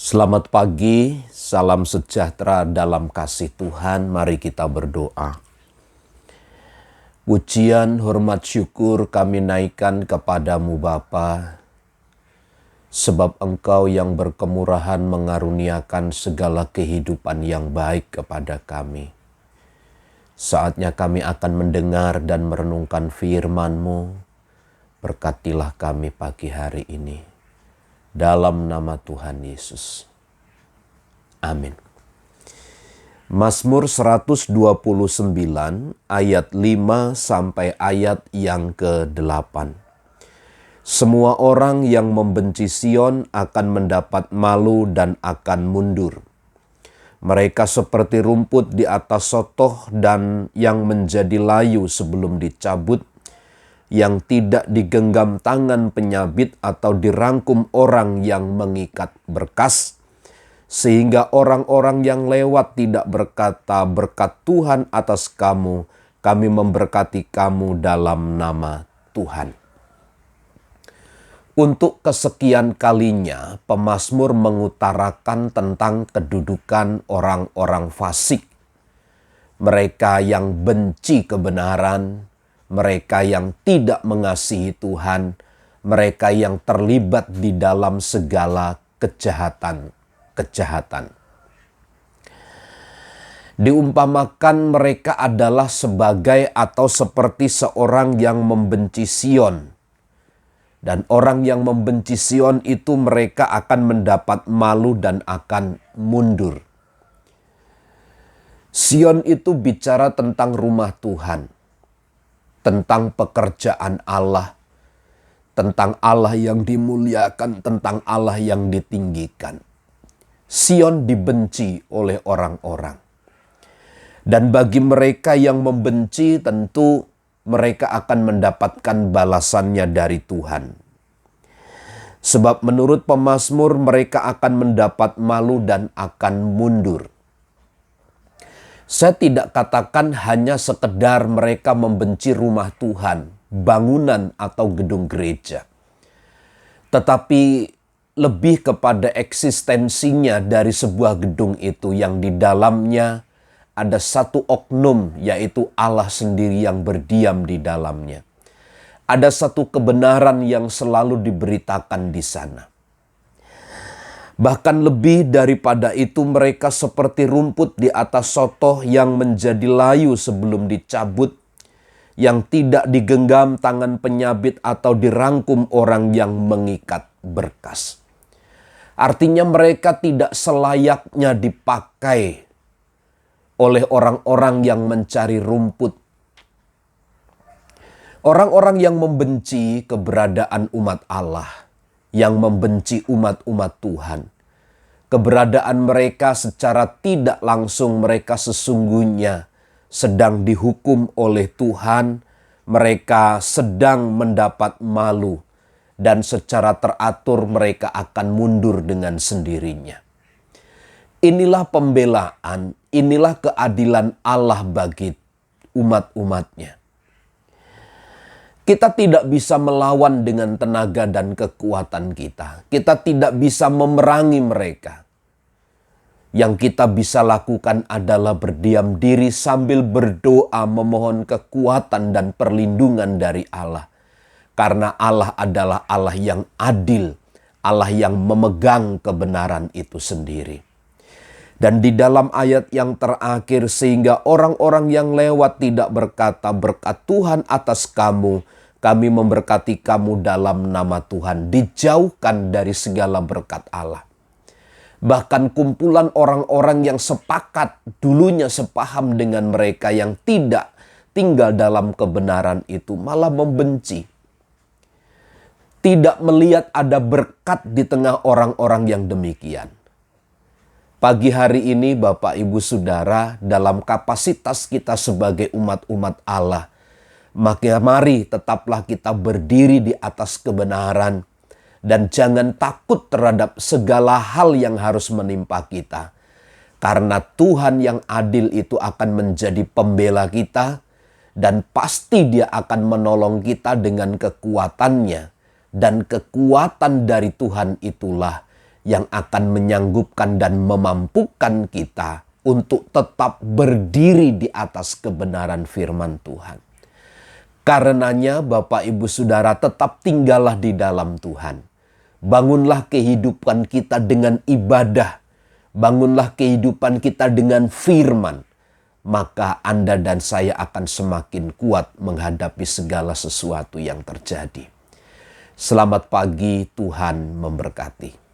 Selamat pagi, salam sejahtera dalam kasih Tuhan. Mari kita berdoa. Pujian, hormat, syukur kami naikkan kepadamu Bapa, sebab Engkau yang berkemurahan mengaruniakan segala kehidupan yang baik kepada kami. Saatnya kami akan mendengar dan merenungkan firman-Mu. Berkatilah kami pagi hari ini. Dalam nama Tuhan Yesus. Amin. Mazmur 129 ayat 5 sampai ayat yang ke-8. Semua orang yang membenci Sion akan mendapat malu dan akan mundur. Mereka seperti rumput di atas sotoh dan yang menjadi layu sebelum dicabut, yang tidak digenggam tangan penyabit atau dirangkum orang yang mengikat berkas, sehingga orang-orang yang lewat tidak berkata, "Berkat Tuhan atas kamu, kami memberkati kamu dalam nama Tuhan." Untuk kesekian kalinya, pemazmur mengutarakan tentang kedudukan orang-orang fasik, mereka yang benci kebenaran, mereka yang tidak mengasihi Tuhan, mereka yang terlibat di dalam segala kejahatan. Diumpamakan mereka adalah sebagai atau seperti seorang yang membenci Sion. Dan orang yang membenci Sion itu mereka akan mendapat malu dan akan mundur. Sion itu bicara tentang rumah Tuhan, tentang pekerjaan Allah, tentang Allah yang dimuliakan, tentang Allah yang ditinggikan. Sion dibenci oleh orang-orang. Dan bagi mereka yang membenci, tentu mereka akan mendapatkan balasannya dari Tuhan. Sebab menurut pemazmur mereka akan mendapat malu dan akan mundur. Saya tidak katakan hanya sekedar mereka membenci rumah Tuhan, bangunan atau gedung gereja. Tetapi lebih kepada eksistensinya dari sebuah gedung itu yang di dalamnya ada satu oknum, yaitu Allah sendiri yang berdiam di dalamnya. Ada satu kebenaran yang selalu diberitakan di sana. Bahkan lebih daripada itu, mereka seperti rumput di atas sotoh yang menjadi layu sebelum dicabut, yang tidak digenggam tangan penyabit atau dirangkum orang yang mengikat berkas. Artinya mereka tidak selayaknya dipakai oleh orang-orang yang mencari rumput. Orang-orang yang membenci keberadaan umat Allah, yang membenci umat-umat Tuhan, keberadaan mereka secara tidak langsung mereka sesungguhnya sedang dihukum oleh Tuhan, mereka sedang mendapat malu, dan secara teratur mereka akan mundur dengan sendirinya. Inilah pembelaan, inilah keadilan Allah bagi umat-umatnya. Kita tidak bisa melawan dengan tenaga dan kekuatan kita. Kita tidak bisa memerangi mereka. Yang kita bisa lakukan adalah berdiam diri sambil berdoa memohon kekuatan dan perlindungan dari Allah. Karena Allah adalah Allah yang adil, Allah yang memegang kebenaran itu sendiri. Dan di dalam ayat yang terakhir, sehingga orang-orang yang lewat tidak berkata, "Berkat Tuhan atas kamu, kami memberkati kamu dalam nama Tuhan." Dijauhkan dari segala berkat Allah. Bahkan kumpulan orang-orang yang sepakat dulunya sepaham dengan mereka yang tidak tinggal dalam kebenaran itu malah membenci. Tidak melihat ada berkat di tengah orang-orang yang demikian. Pagi hari ini Bapak Ibu Saudara, dalam kapasitas kita sebagai umat-umat Allah, maka mari tetaplah kita berdiri di atas kebenaran dan jangan takut terhadap segala hal yang harus menimpa kita. Karena Tuhan yang adil itu akan menjadi pembela kita dan pasti Dia akan menolong kita dengan kekuatannya, dan kekuatan dari Tuhan itulah yang akan menyanggupkan dan memampukan kita untuk tetap berdiri di atas kebenaran firman Tuhan. Karenanya Bapak Ibu Saudara, tetap tinggallah di dalam Tuhan. Bangunlah kehidupan kita dengan ibadah. Bangunlah kehidupan kita dengan firman. Maka Anda dan saya akan semakin kuat menghadapi segala sesuatu yang terjadi. Selamat pagi, Tuhan memberkati.